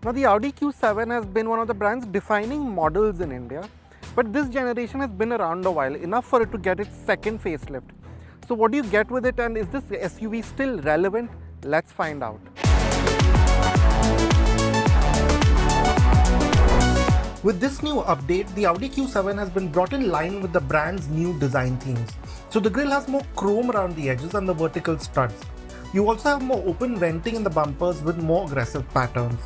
Now the Audi Q7 has been one of the brand's defining models in India, but this generation has been around a while, enough for it to get its second facelift. So what do you get with it, and is this SUV still relevant? Let's find out. With this new update, the Audi Q7 has been brought in line with the brand's new design themes. So the grille has more chrome around the edges and the vertical studs. You also have more open venting in the bumpers with more aggressive patterns.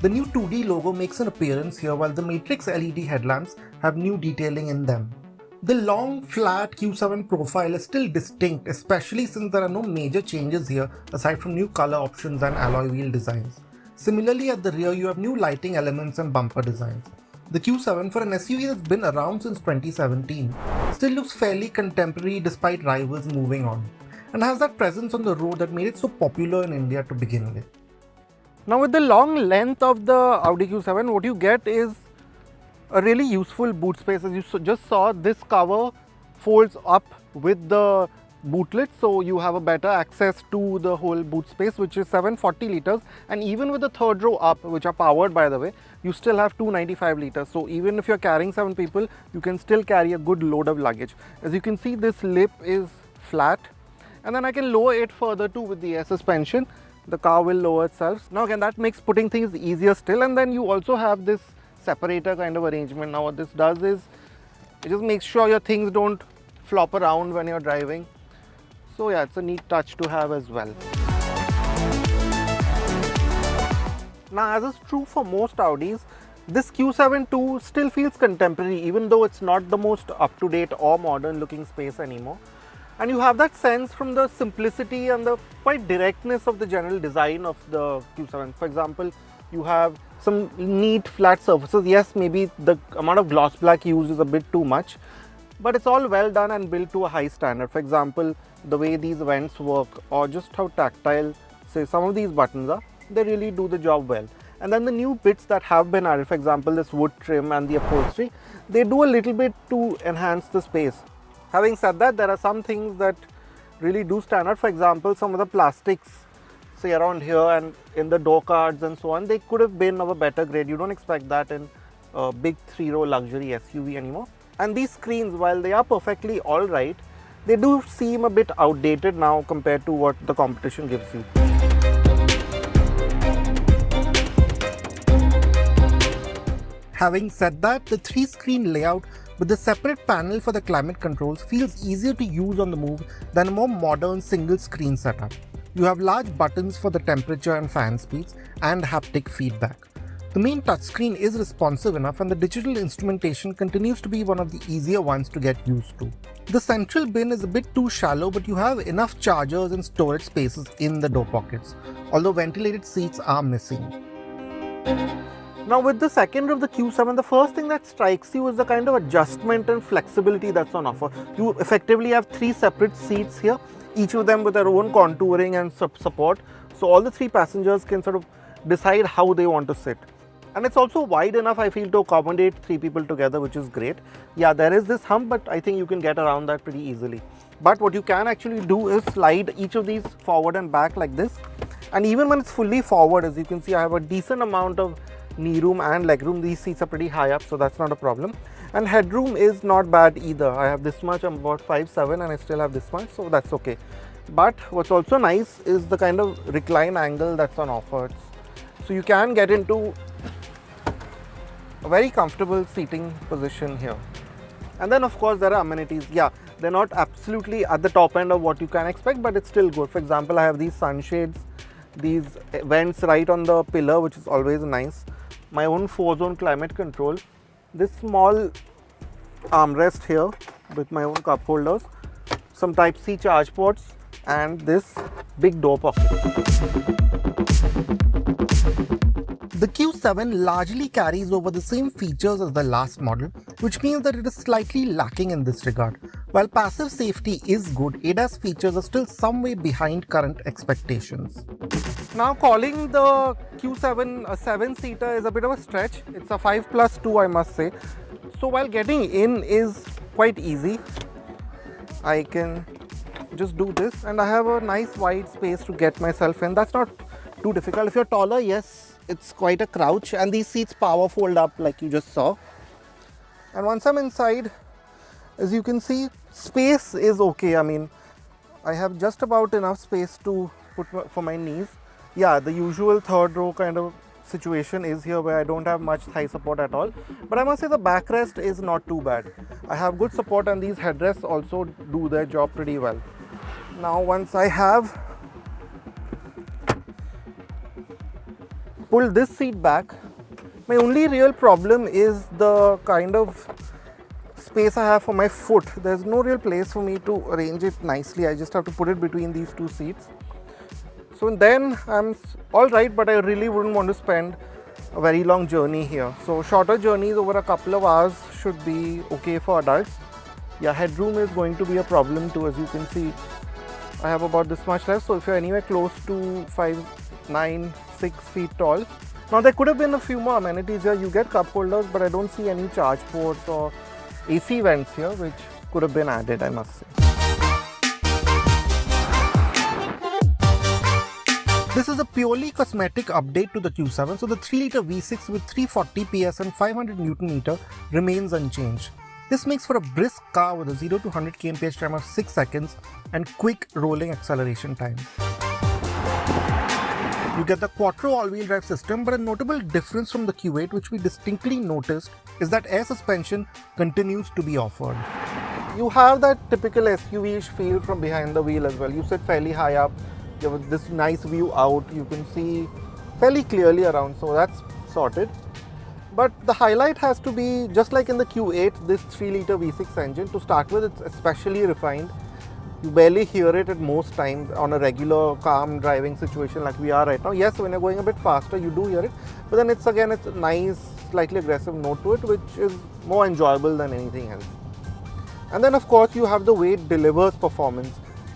The new 2D logo makes an appearance here, while the matrix LED headlamps have new detailing in them. The long, flat Q7 profile is still distinct, especially since there are no major changes here aside from new color options and alloy wheel designs. Similarly, at the rear you have new lighting elements and bumper designs. The Q7, for an SUV that's been around since 2017, still looks fairly contemporary despite rivals moving on, and has that presence on the road that made it so popular in India to begin with. Now with the long length of the Audi Q7, what you get is a really useful boot space. As you just saw, this cover folds up with the bootlet, so you have a better access to the whole boot space, which is 740 liters, and even with the third row up, which are powered by the way, you still have 295 liters. So even if you're carrying 7 people, you can still carry a good load of luggage. As you can see, this lip is flat, and then I can lower it further too with the air suspension. The car will lower itself. Now again, that makes putting things easier still, and then you also have this separator kind of arrangement. Now what this does is, it just makes sure your things don't flop around when you're driving. So yeah, it's a neat touch to have as well. Now, as is true for most Audis, this Q7 too still feels contemporary, even though it's not the most up-to-date or modern looking space anymore. And you have that sense from the simplicity and the quite directness of the general design of the Q7. For example, you have some neat flat surfaces. Yes, maybe the amount of gloss black used is a bit too much, but it's all well done and built to a high standard. For example, the way these vents work, or just how tactile, say, some of these buttons are, they really do the job well. And then the new bits that have been added, for example, this wood trim and the upholstery, they do a little bit to enhance the space. Having said that, there are some things that really do stand out. For example, some of the plastics, say around here and in the door cards and so on, they could have been of a better grade. You don't expect that in a big 3-row luxury SUV anymore. And these screens, while they are perfectly alright, they do seem a bit outdated now compared to what the competition gives you. Having said that, the 3-screen layout with the separate panel for the climate controls feels easier to use on the move than a more modern single screen setup. You have large buttons for the temperature and fan speeds and haptic feedback. The main touchscreen is responsive enough, and the digital instrumentation continues to be one of the easier ones to get used to. The central bin is a bit too shallow, but you have enough chargers and storage spaces in the door pockets, although ventilated seats are missing. Now with the second row of the Q7, the first thing that strikes you is the kind of adjustment and flexibility that's on offer. You effectively have 3 separate seats here, each of them with their own contouring and support, so all the 3 passengers can sort of decide how they want to sit. And it's also wide enough, I feel, to accommodate 3 people together, which is great. Yeah, there is this hump, but I think you can get around that pretty easily. But what you can actually do is slide each of these forward and back like this. And even when it's fully forward, as you can see, I have a decent amount of knee room and leg room. These seats are pretty high up, so that's not a problem. And headroom is not bad either. I have this much, I'm about 5'7", and I still have this much, so that's okay. But what's also nice is the kind of recline angle that's on offer. So you can get into a very comfortable seating position here. And then of course there are amenities. Yeah, they're not absolutely at the top end of what you can expect, but it's still good. For example, I have these sunshades, these vents right on the pillar, which is always nice. My own 4-zone climate control, this small armrest here with my own cup holders, some Type-C charge ports, and this big door pocket. The Q7 largely carries over the same features as the last model, which means that it is slightly lacking in this regard. While passive safety is good, ADAS features are still some way behind current expectations. Now, calling the Q7 a 7-seater is a bit of a stretch. It's a 5+2, I must say. So while getting in is quite easy, I can just do this, and I have a nice wide space to get myself in. That's not too difficult. If you're taller, yes, it's quite a crouch, and these seats power fold up like you just saw. And once I'm inside, as you can see, space is okay. I mean, I have just about enough space to put for my knees. Yeah, the usual third row kind of situation is here where I don't have much thigh support at all. But I must say the backrest is not too bad. I have good support, and these headrests also do their job pretty well. Now once I have pulled this seat back, my only real problem is the kind of space I have for my foot. There's no real place for me to arrange it nicely. I just have to put it between these two seats. So then I'm all right, but I really wouldn't want to spend a very long journey here. So shorter journeys over a couple of hours should be okay for adults. Yeah, headroom is going to be a problem too. As you can see, I have about this much left. So if you're anywhere close to 5'9", 6 feet tall. Now there could have been a few more amenities here. You get cup holders, but I don't see any charge ports or AC vents here, which could have been added, I must say. This is a purely cosmetic update to the Q7, so the 3-litre V6 with 340 PS and 500 Nm remains unchanged. This makes for a brisk car with a 0 to 100 kmph time of 6 seconds and quick rolling acceleration time. You get the Quattro all-wheel drive system, but a notable difference from the Q8 which we distinctly noticed is that air suspension continues to be offered. You have that typical SUV-ish feel from behind the wheel as well. You sit fairly high up. You have this nice view out, you can see fairly clearly around, so that's sorted. But the highlight has to be, just like in the Q8, this 3-litre V6 engine. To start with, it's especially refined. You barely hear it at most times on a regular calm driving situation like we are right now. Yes, when you're going a bit faster, you do hear it, but then it's a nice, slightly aggressive note to it, which is more enjoyable than anything else. And then of course you have the way it delivers performance.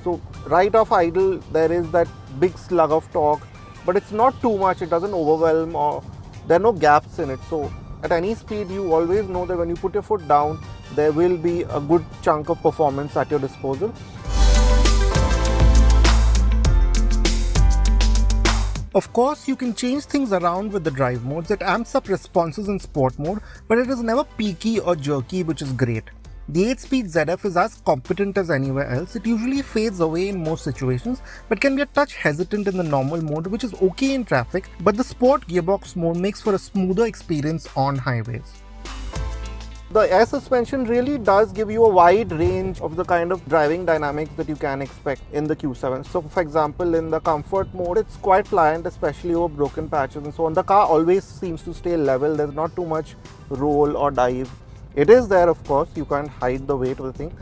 So right off idle, there is that big slug of torque, but it's not too much, it doesn't overwhelm, or there are no gaps in it. So at any speed, you always know that when you put your foot down, there will be a good chunk of performance at your disposal. Of course, you can change things around with the drive modes. It amps up responses in sport mode, but it is never peaky or jerky, which is great. The 8-speed ZF is as competent as anywhere else. It usually fades away in most situations, but can be a touch hesitant in the normal mode, which is okay in traffic, but the sport gearbox mode makes for a smoother experience on highways. The air suspension really does give you a wide range of the kind of driving dynamics that you can expect in the Q7. So for example, in the comfort mode, it's quite pliant, especially over broken patches and so on. The car always seems to stay level. There's not too much roll or dive. It is there, of course, you can't hide the weight of the thing,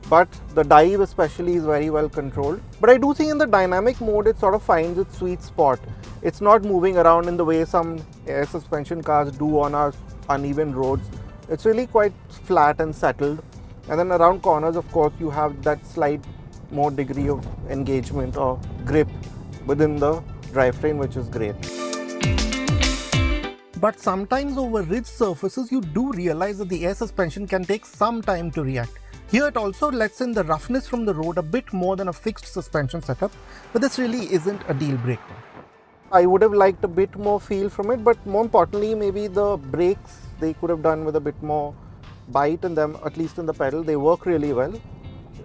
but the dive especially is very well controlled. But I do think in the dynamic mode, it sort of finds its sweet spot. It's not moving around in the way some air suspension cars do on our uneven roads. It's really quite flat and settled. And then around corners, of course, you have that slight more degree of engagement or grip within the drivetrain, which is great. But sometimes over ridge surfaces, you do realize that the air suspension can take some time to react. Here it also lets in the roughness from the road a bit more than a fixed suspension setup, but this really isn't a deal breaker. I would have liked a bit more feel from it, but more importantly, maybe the brakes they could have done with a bit more bite in them, at least in the pedal. They work really well,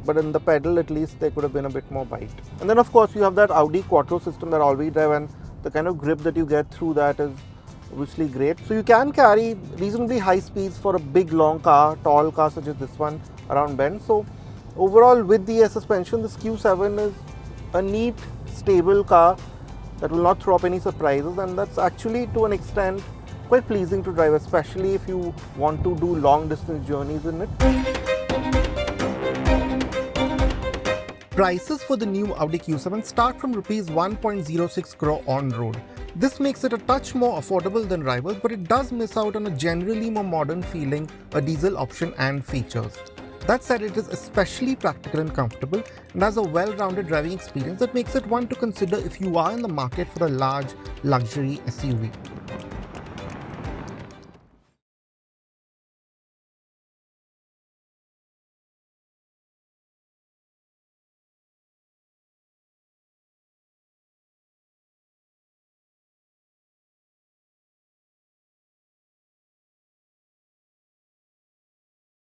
but in the pedal at least there could have been a bit more bite. And then of course you have that Audi Quattro system, that all-wheel drive, and the kind of grip that you get through that is obviously great. So you can carry reasonably high speeds for a big long car, tall car such as this one around bends. So overall, with the air suspension, this Q7 is a neat, stable car that will not throw up any surprises, and that's actually to an extent quite pleasing to drive, especially if you want to do long distance journeys in it. Prices for the new Audi Q7 start from Rs 1.06 crore on road. This makes it a touch more affordable than rivals, but it does miss out on a generally more modern feeling, a diesel option and features. That said, it is especially practical and comfortable and has a well-rounded driving experience that makes it one to consider if you are in the market for a large luxury SUV.